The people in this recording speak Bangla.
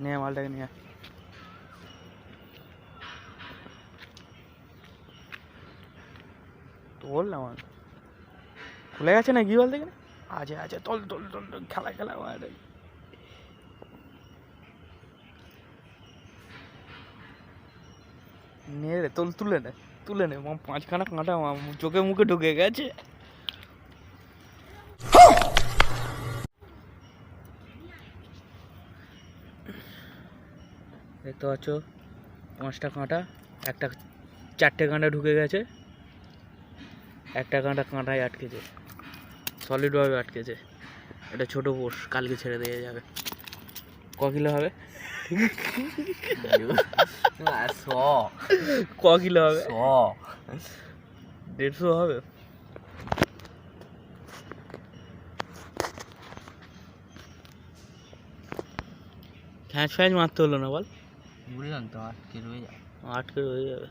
নিয়ে মালটাকে নিয়ে তো বললাম আমি খুলে গেছে না কি বল দেখে আছে আছে তোল তোল তোল তোল, খেলা খেলা মারে নে রে তোল তুলে নে পাঁচখানা কাঁটা চোখে মুখে ঢুকে গেছে। দেখতে পাচ্ছ 5টা কাঁটা, একটা 4টে কাঁটা ঢুকে গেছে, একটা কাঁটা কাঁটায় আটকেছে, সলিডভাবে আটকেছে। এটা ছোট পোষ, কালকে ছেড়ে দিয়ে যাবে। ক কিলো হবে? ক কিলো হবে? 150 হবে। খ্যাঁচ ফ্যাঁচ মারতে হলো না বল, বললাম তো আটকে রয়ে যাবে। আটকে রয়ে যাবে।